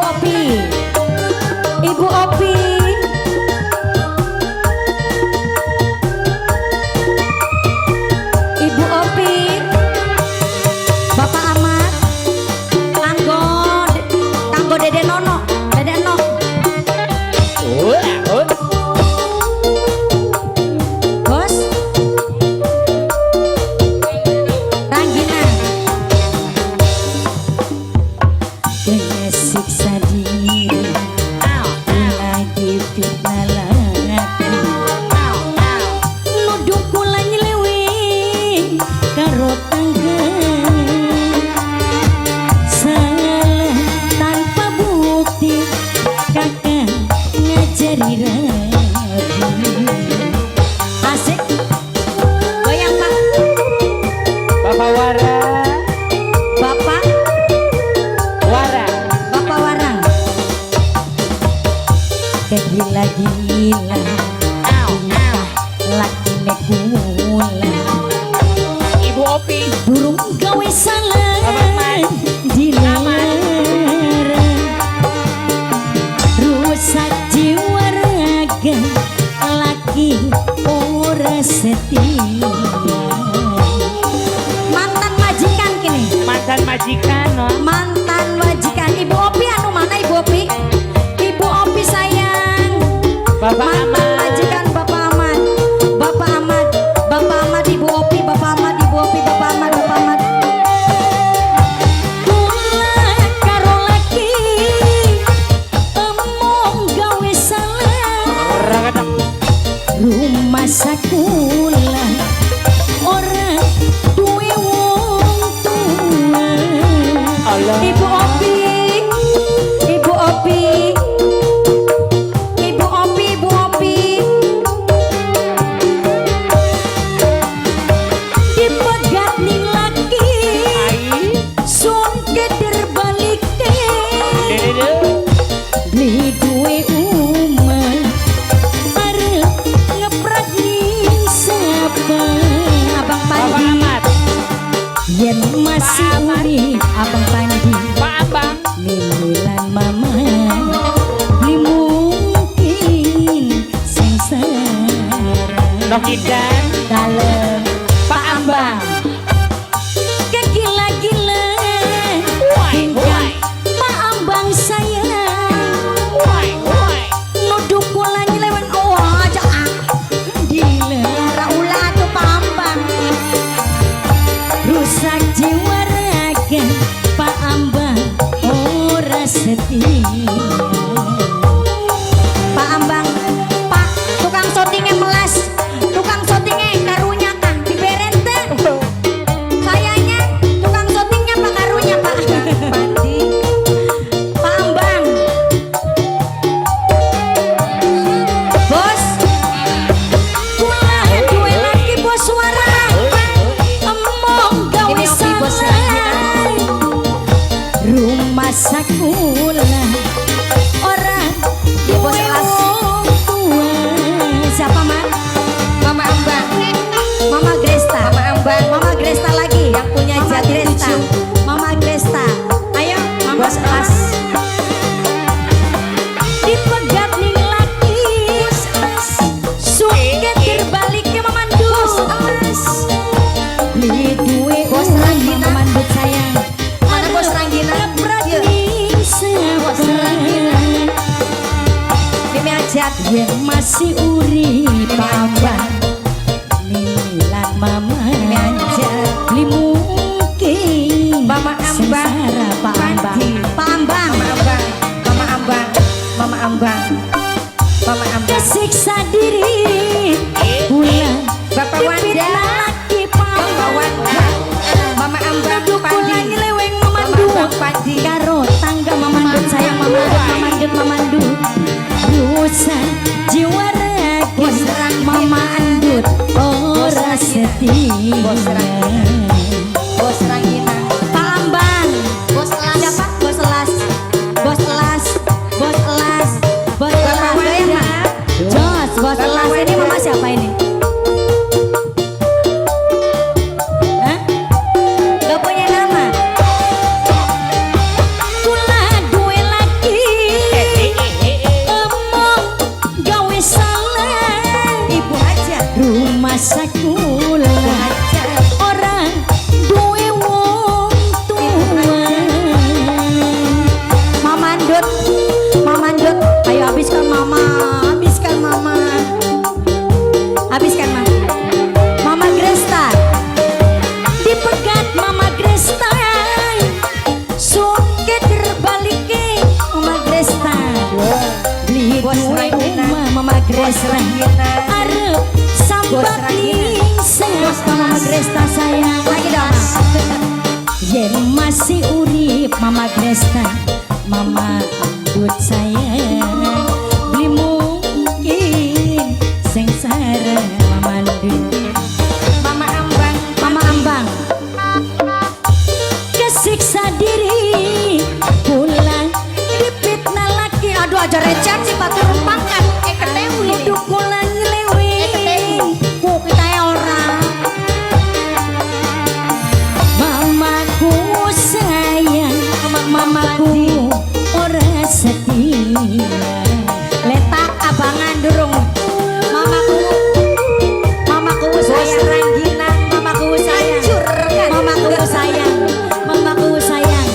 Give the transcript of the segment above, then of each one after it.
Opi. Ibu Opi. Ibu Opi. Bapak Ahmad. Kanggo Dede Nono. Dede No. Bos. Ranggina. Dengan siksa diri lagi fitnah lagi nuduh kula nyeleweng karo tangga salah tanpa bukti kakak ngajari rapi asik goyang pak Bapak Wara, bapak Wara. bapak warang kegila-gila laki nekula Ibu Opi, burung gawe salah dilarang rusak jiwa raga laki ora setia mantan majikan kini mantan majikan, no. mantan majikan Ibu Opi anu mana Ibu Opi Ibu Opi sayang Bapak mantan Ahmad. majikan Bapak Ahmad Bapak Ahmad Bapak Ahmad Ibu Opi Bapak Ahmad Ibu Opi Bapak Ahmad Bapak Ahmad kula karo laki emong gawe salah Ragadang. rumah sakula ora duwe wong tua Allah. Ibu Opi Ibu Opi Ibu Opi Ibu Opi dipegat ning laki Ai, sun keder balik dede. beli duwe umah arep ngeprak ning sapa Abang Bapak Pandi Ahmad, yen masih urip Abang Pandi Pak Abang, Milan mama Li mungkin sengsara Nok Idan, Dalem Pak Abang. Kegila-gilaan Why, why? Pak Ambang sayang Why, why? Nuduh kula nyeleweng aja dilara ulah tuh Pak Ambang rusak jiwa raga Pak Ambang ora setia Pak Ambang Pak tukang syutingnya melas tukang syutingnya karunya Kang diberen teh sayangnya tukang syutingnya Pak karunya Pak Pandi Pak Ambang bos kula duwe lagi bos suara emong gawe salah rumah sakula orang di bos kelas tua siapa man Mama Ambang Mama Gresta Mama Ambang Mama Gresta lagi yang punya jati Gresta Mama Gresta ayo Mama kelas dipegat ning laki suket terbaliknya memandus beli duwe bos Ranggina memandut sayang mana bos Ranggina bos Ranggina Mimi Ajat yang masih urip Abang Milan mama Mimi Ajat li mungkin Mama Ambang sengsara Pak Ambang Pak Ambang Mama Ambang Mama Ambang Mama Ambang kesiksa diri kula Bapak Wanda laki Bapak Wanda Mama Ambang kula nyeleweng memandu Padi karo tangga memandut sayang memandut rusak jiwa raga Mama Andut ora setia Bos Ranggina Pak Ambang Bos Elas siapa? Bos Elas Bos Elas Bos Elas Bos Elas Jos Bos Elas ini mama siapa ini? Hah? Gak punya nama? Kula duwe lagi Ranggina. Arep sambat Ranggina. ningsah Mama Gresta sayang. Lagi dong. Yen masih urip Mama Gresta, Mama Dut sayang. Beli mungkin sengsara Mama Dut. Mama Ambang. Mama Ambang kesiksa diri pulang dipitnah laki. Aduh aja receh sih batu rumpangan. Ketewi. Duduk pulang nyeleweng Ku kita ya orang. mamaku sayang mamaku ora setia. Letak abangan durung. Mamaku. Mamaku sayang. Ranggina. Mamaku sayang. Hancur kan. Mamaku sayang, mamaku sayang.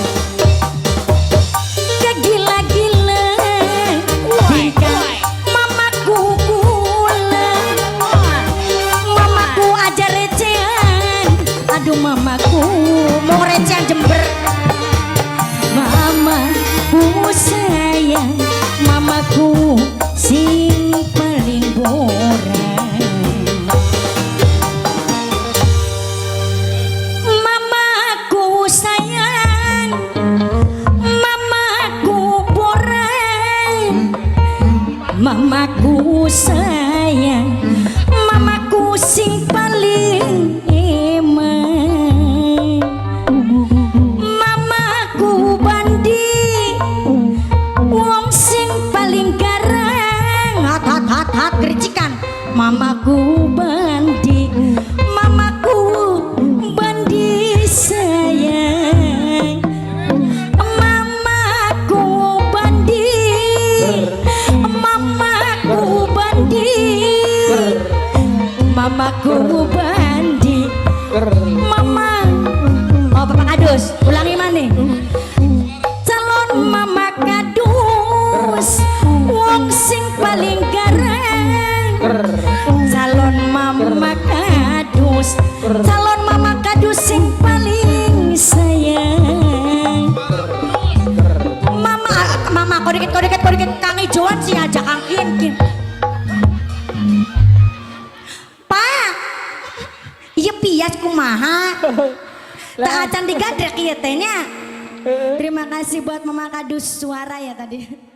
Kegila-gila tingkah mamaku kula. Mamaku aja recehan. Aduh mamaku Mau receh Jember. mamaku sayang, mamaku sing paling boran. Mamaku sayang, mamaku boran. Mamaku sayang, mamaku sing paling emang. Mamaku bandi, wong sing paling garang. Hat kericikan. Mamaku bandi, mamaku bandi sayang. Mamaku bandi, mamaku bandi, mamaku bandi. Mama, Oh Bapak Kadus. Ulangi mana? calon mama kadus, wong sing paling garang. Calon mama kadus, calon mama kadus sing paling sayang. Mama kau dikit Kang Ijoan sih aja Kang Kin. Pak. Iya pias kumaha. Tak acan digadrek ieu teh nya. Terima kasih buat Mama Kadus suara ya tadi.